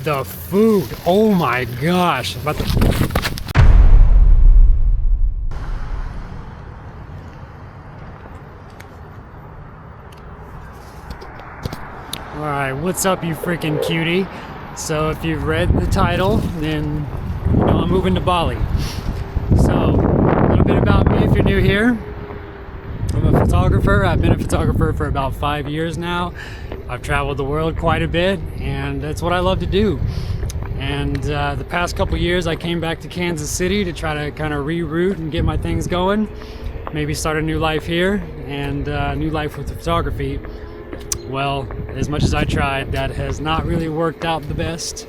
the food, oh my gosh. Alright, what's up you freaking cutie? So if you've read the title, then you know I'm moving to Bali. So, a little bit about me if you're new here. I'm a photographer. I've been a photographer for about 5 years now. I've traveled the world quite a bit, and that's what I love to do. And the past couple years I came back to Kansas City to try to kind of reroute and get my things going. Maybe start a new life here and a new life with photography. Well, as much as I tried, that has not really worked out the best.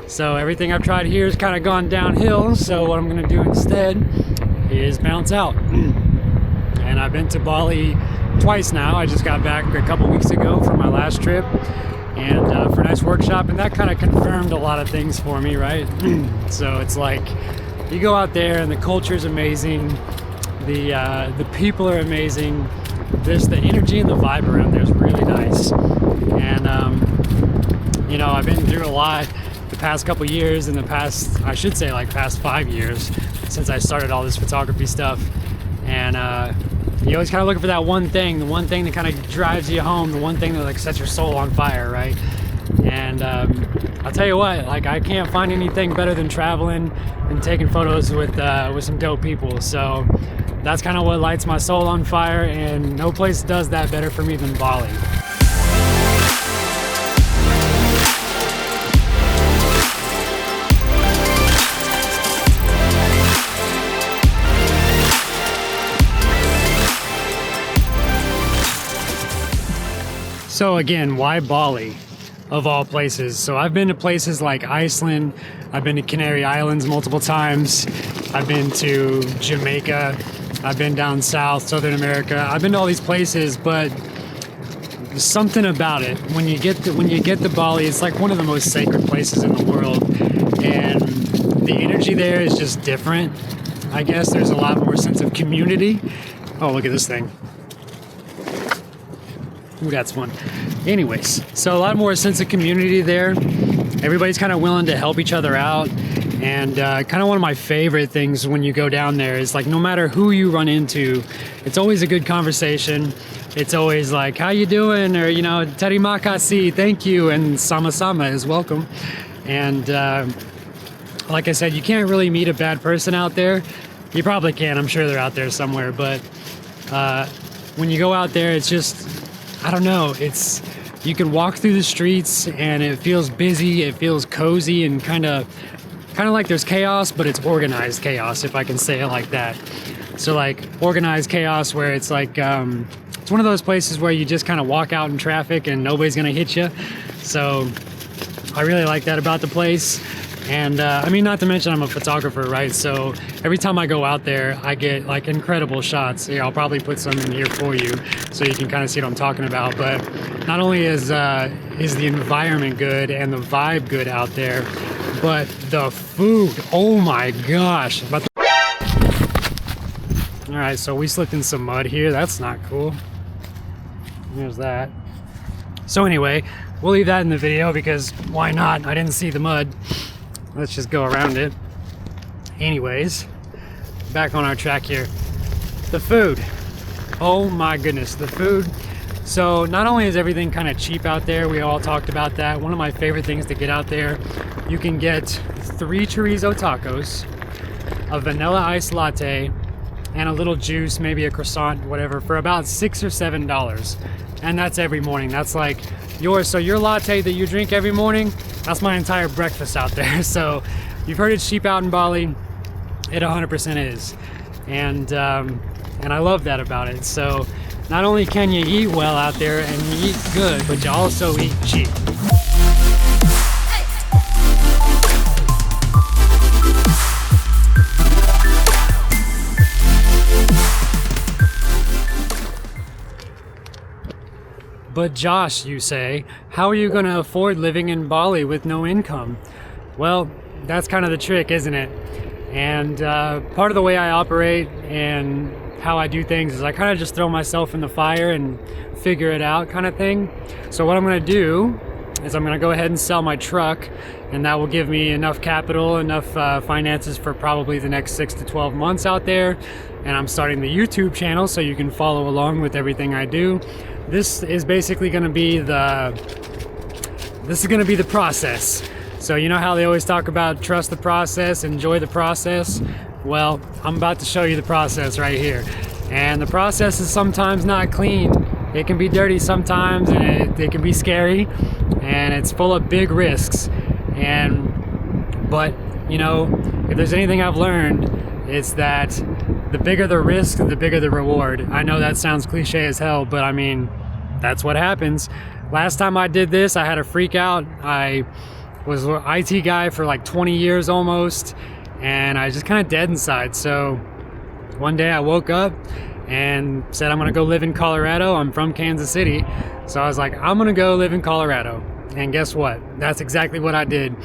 So everything I've tried here has kind of gone downhill. So what I'm going to do instead is bounce out. And I've been to Bali twice now. I just got back a couple weeks ago from my last trip and for a nice workshop, and that kind of confirmed a lot of things for me, right? So it's like you go out there and the culture is amazing, the people are amazing. There's the energy and the vibe around there is really nice. And you know, I've been through a lot the past couple years, and the past, I should say like past 5 years since I started all this photography stuff. And you always kind of looking for that one thing, the one thing that kind of drives you home, the one thing that like sets your soul on fire, right? And I'll tell you what, like I can't find anything better than traveling and taking photos with some dope people. So that's kind of what lights my soul on fire, and no place does that better for me than Bali. So again, why Bali of all places? So I've been to places like Iceland, I've been to Canary Islands multiple times, I've been to Jamaica, I've been down south, Southern America. I've been to all these places, but something about it, when you get to Bali, it's like one of the most sacred places in the world, and the energy there is just different. I guess there's a lot more sense of community. Oh, look at this thing. Ooh, that's fun. Anyways, so a lot more sense of community there. Everybody's kind of willing to help each other out. And kind of one of my favorite things when you go down there is like no matter who you run into, it's always a good conversation. It's always like, how you doing? Or, you know, terima kasih, thank you. And sama-sama is welcome. And like I said, you can't really meet a bad person out there. You probably can. I'm sure they're out there somewhere. But when you go out there, it's just, I don't know, you can walk through the streets and it feels busy, it feels cozy, and kind of like there's chaos, but it's organized chaos, if I can say it like that. So like organized chaos where it's like, it's one of those places where you just kind of walk out in traffic and nobody's gonna hit you. So I really like that about the place. And I mean, not to mention I'm a photographer, right? So every time I go out there, I get like incredible shots. Yeah, I'll probably put some in here for you so you can kind of see what I'm talking about. But not only is the environment good and the vibe good out there, but the food, oh my gosh. All right, so we slipped in some mud here. That's not cool. There's that. So anyway, we'll leave that in the video because why not? I didn't see the mud. Let's just go around it. Anyways, back on our track here. The food. Oh my goodness, the food. So not only is everything kind of cheap out there, we all talked about that. One of my favorite things to get out there, you can get 3 chorizo tacos, a vanilla iced latte, and a little juice, maybe a croissant, whatever, for about $6 or $7. And that's every morning. That's like yours. So your latte that you drink every morning, that's my entire breakfast out there. So you've heard it's cheap out in Bali. It 100% is. And I love that about it. So not only can you eat well out there and you eat good, but you also eat cheap. But Josh, you say, how are you going to afford living in Bali with no income? Well, that's kind of the trick, isn't it? And part of the way I operate and how I do things is I kind of just throw myself in the fire and figure it out kind of thing. So what I'm going to do is I'm going to go ahead and sell my truck and that will give me enough capital, enough finances for probably the next 6 to 12 months out there. And I'm starting the YouTube channel so you can follow along with everything I do. This is basically going to be the process. So you know how they always talk about trust the process, enjoy the process? Well, I'm about to show you the process right here. And the process is sometimes not clean. It can be dirty sometimes, and it can be scary, and it's full of big risks. But you know, if there's anything I've learned, it's that the bigger the risk, the bigger the reward. I know that sounds cliche as hell, but I mean, that's what happens. Last time I did this, I had a freak out. I was an IT guy for like 20 years almost, and I was just kind of dead inside. So one day I woke up and said, I'm gonna go live in Colorado. I'm from Kansas City. So I was like, I'm gonna go live in Colorado. And guess what? That's exactly what I did.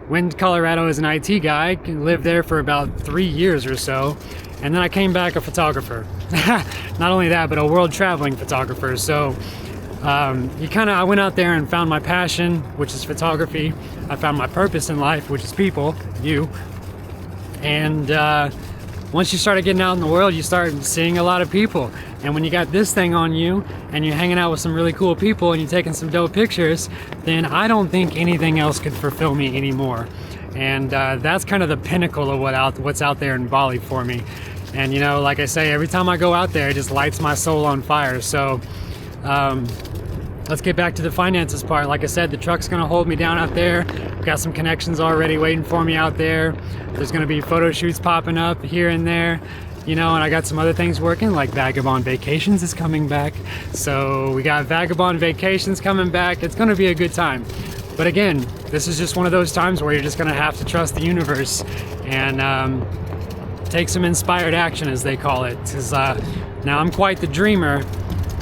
Went to Colorado as an IT guy, lived there for about 3 years or so. And then I came back a photographer. Not only that, but a world traveling photographer. So I went out there and found my passion, which is photography. I found my purpose in life, which is people, you. And once you started getting out in the world, you start seeing a lot of people. And when you got this thing on you and you're hanging out with some really cool people and you're taking some dope pictures, then I don't think anything else could fulfill me anymore. And that's kind of the pinnacle of what's out there in Bali for me. And you know, like I say, every time I go out there, it just lights my soul on fire. So let's get back to the finances part. Like I said, the truck's gonna hold me down out there. Got some connections already waiting for me out there. There's gonna be photo shoots popping up here and there, you know, and I got some other things working, like Vagabond Vacations is coming back. So we got Vagabond Vacations coming back. It's gonna be a good time. But again, this is just one of those times where you're just gonna have to trust the universe and take some inspired action, as they call it. Because now I'm quite the dreamer,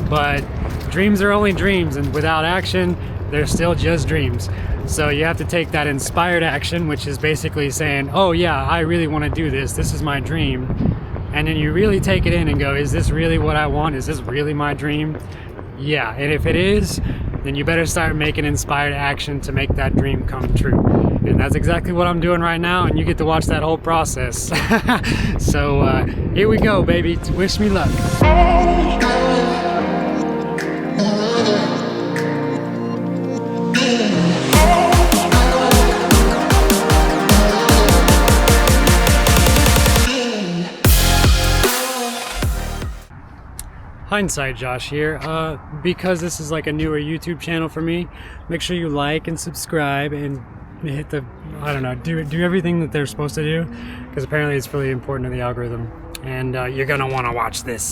but dreams are only dreams, and without action, they're still just dreams. So you have to take that inspired action, which is basically saying, oh yeah, I really want to do this. This is my dream. And then you really take it in and go, is this really what I want? Is this really my dream? Yeah, and if it is, then you better start making inspired action to make that dream come true. And that's exactly what I'm doing right now, and you get to watch that whole process. So here we go, baby. Wish me luck. Hindsight Josh here. Because this is like a newer YouTube channel for me, make sure you like and subscribe and hit the, I don't know, do everything that they're supposed to do, because apparently it's really important to the algorithm, and you're gonna want to watch this.